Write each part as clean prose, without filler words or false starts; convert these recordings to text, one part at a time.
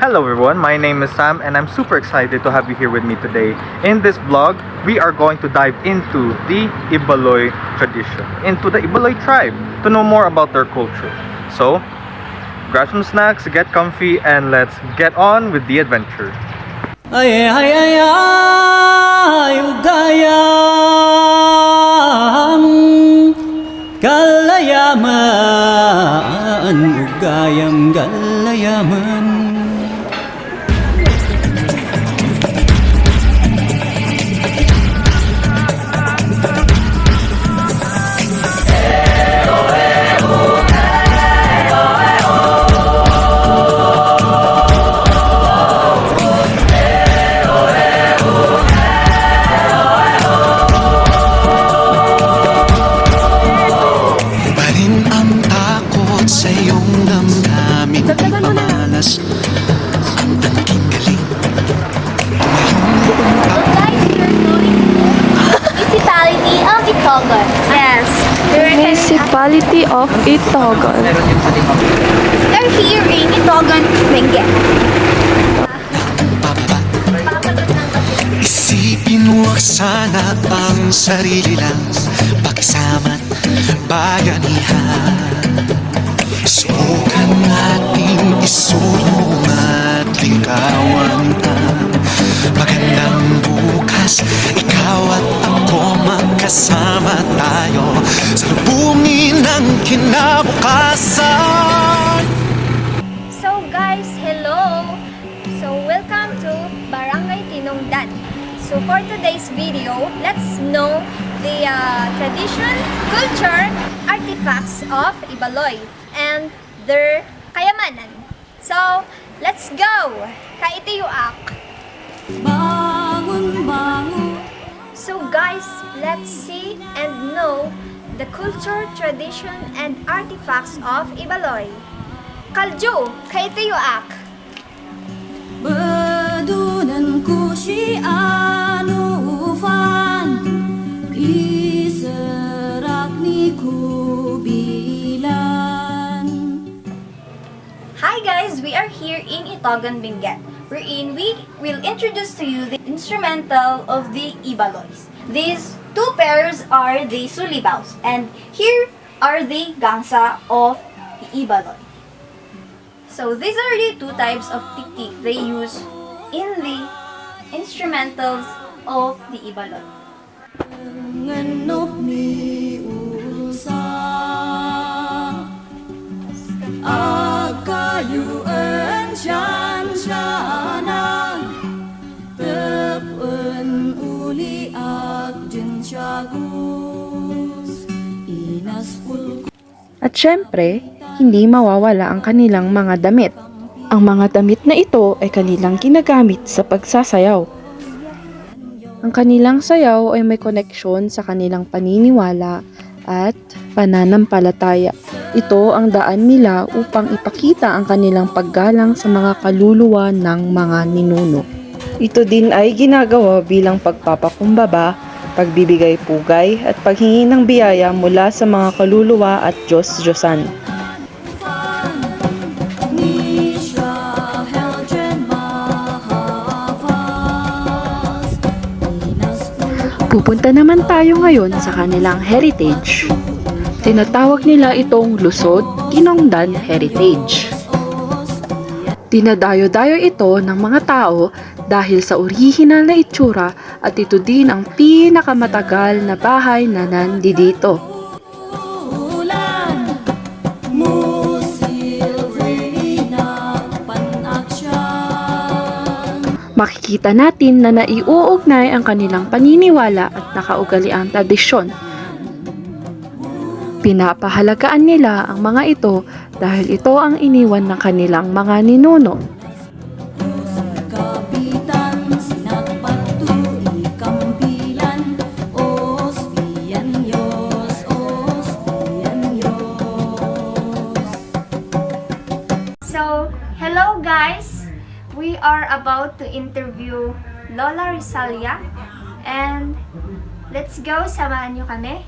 Hello everyone, my name is Sam and I'm super excited to have you here with me today. In this vlog, we are going to dive into the Ibaloy tradition, into the Ibaloy tribe, to know more about their culture. So, grab some snacks, get comfy, and let's get on with the adventure. Ay ay ay ay ugayam galayaman ugayam galayaman. Municipality of Itogon. They're here in Itogon, Benguet. Isipin huwag sana ang sarili lang, pagsama't bayanihan. Subukan nating isulong at lingkawan ang magandang bukas. Ikaw at ako magkasama tayo sa lubungin ng kinabukasan. So guys, hello! So welcome to Barangay Tinongdan. So for today's video, let's know the tradition, culture, artifacts of Ibaloy and their kayamanan. So, let's go! Kaitiyuak! So guys, let's see and know the culture, tradition, and artifacts of Ibaloy. Kalju, kaitiyuak! Badunan ko si Anufan, iserak ni kubilan. Hi guys, we are here in Itogon, Benguet, wherein we will introduce to you the instrumental of the Ibaloys. These two pairs are the Sulibaos, and here are the Gangsa of the Ibaloy. So these are the two types of tiktik they use in the instrumentals of the Ibaloy. Nganop ni ulsa agayuan syan-syanang tepun uli agjen syagus inaspul. At syempre, hindi mawawala ang kanilang mga damit. Ang mga damit na ito ay kanilang ginagamit sa pagsasayaw. Ang kanilang sayaw ay may koneksyon sa kanilang paniniwala at pananampalataya. Ito ang daan nila upang ipakita ang kanilang paggalang sa mga kaluluwa ng mga ninuno. Ito din ay ginagawa bilang pagpapakumbaba, pagbibigay pugay at paghingi ng biyaya mula sa mga kaluluwa at Diyos-Diyosan. Pupunta naman tayo ngayon sa kanilang heritage. Tinatawag nila itong Lungsod Tinongdan Heritage. Dinadayo-dayo ito ng mga tao dahil sa orihinal na itsura at ito din ang pinakamatagal na bahay na nandito. Makikita natin na naiuugnay ang kanilang paniniwala at nakaugaliang tradisyon. Pinapahalagaan nila ang mga ito dahil ito ang iniwan ng kanilang mga ninuno. So, hello guys! We are about to interview Lola Rizalia and let's go, samahan nyo kami.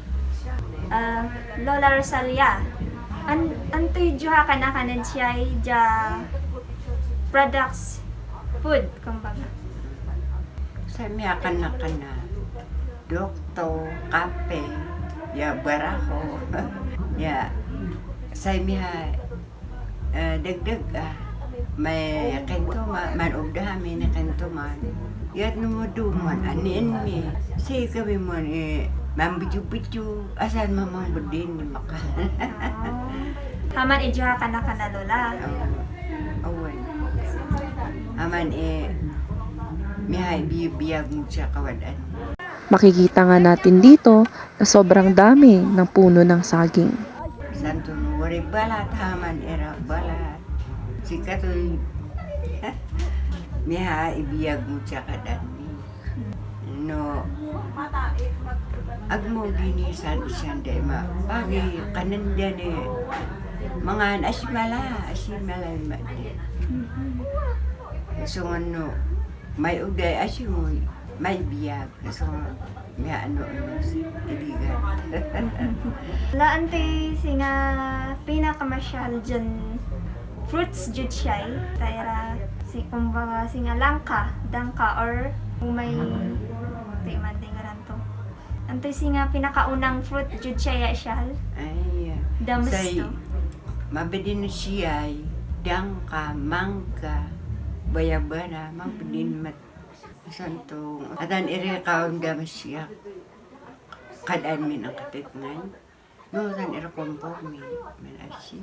Lola Rizalia, antoy juha ka na kanan siya ja products, food, kumbaga. Sa miya kana dokto, kape, ya baraho, ya sa miya dagdag may kento man ugdami na kento man. Yat numuduman anin mi. Say kami mo mambidyo-bidyo asan mamang budin ni maka. Haman idya ka na lola. Awan. Aman mihay biyag mo siya kawadan. Makikita nga natin dito na sobrang dami ng puno ng saging. Santo wari balat haman era balat. Sikatoy miha ibiyag mo siya kadan mi. No agmo ginisan isyan day ma pagi kananda ni mga asimala ma di. So ano may uday asimoy may biyag so may ano iligan. Laante singa pinakamasyal dyan fruits jud siya tayra si kumbaga singa dangka or may man tingaran to. Antoy singa pinakaunang fruit jud siya Ay damas say to. mabedin siya dangka mangka bayabara mabedin mat santo atan ire kaon damas siya kadaan min ang katitngan no san ire kompormi men asi.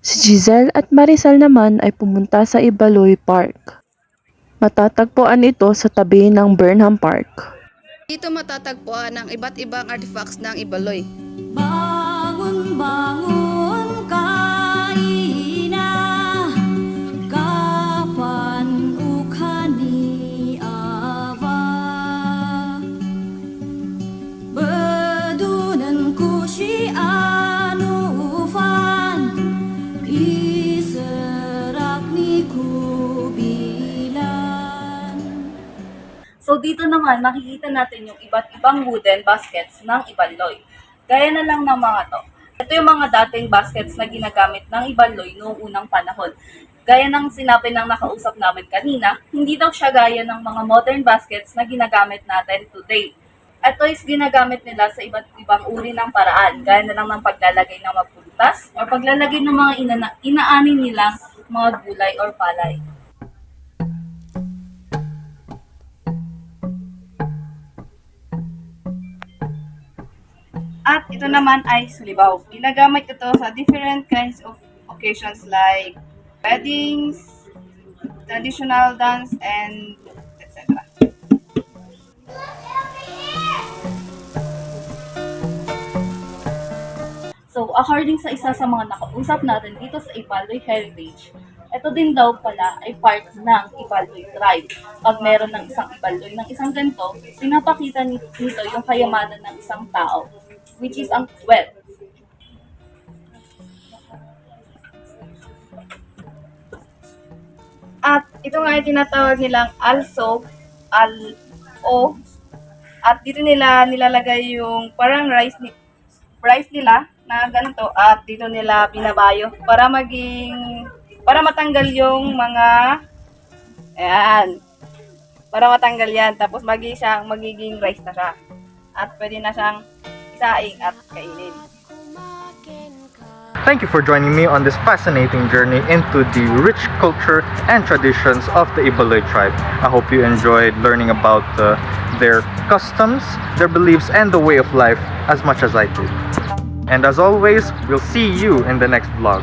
Si Giselle at Marisol naman ay pumunta sa Ibaloy Park. Matatagpuan ito sa tabi ng Burnham Park. Dito matatagpuan ang iba't ibang artifacts ng Ibaloy. Bangun, bangun, kaina, kapan ukani ava. Bedunan kusi anufan, iserak ni kubilan. So dito naman makikita natin yung iba't ibang wooden baskets ng Ibaloy. Gaya na lang ng mga to. Ito yung mga dating baskets na ginagamit ng Ibaloy noong unang panahon. Gaya ng sinabi ng nakausap namin kanina, hindi daw siya gaya ng mga modern baskets na ginagamit natin today. Ito is ginagamit nila sa iba't ibang uri ng paraan. Gaya na lang ng paglalagay ng mga prutas o paglalagay ng mga inaanin nilang mga gulay or palay. At ito naman ay sulibaw. Ginagamit ito sa different kinds of occasions like weddings, traditional dance, and etc. So, according sa isa sa mga nakausap natin dito sa Ibaloy Heritage, ito din daw pala ay part ng Ibaloy tribe. Pag meron ng isang Ibaloy, ng isang ganito, pinapakita nito yung kayamanan ng isang tao, which is ang wealth. At ito nga ay tinatawag nilang also, al-o, at dito nila nilalagay yung parang rice nila na ganito at dito nila binabayo para matanggal yung mga para matanggal yan tapos magiging rice na siya at pwede na siyang isaing at kainin. Thank you for joining me on this fascinating journey into the rich culture and traditions of the Ibaloy tribe. I hope you enjoyed learning about their customs, their beliefs, and the way of life as much as I did. And as always, we'll see you in the next vlog.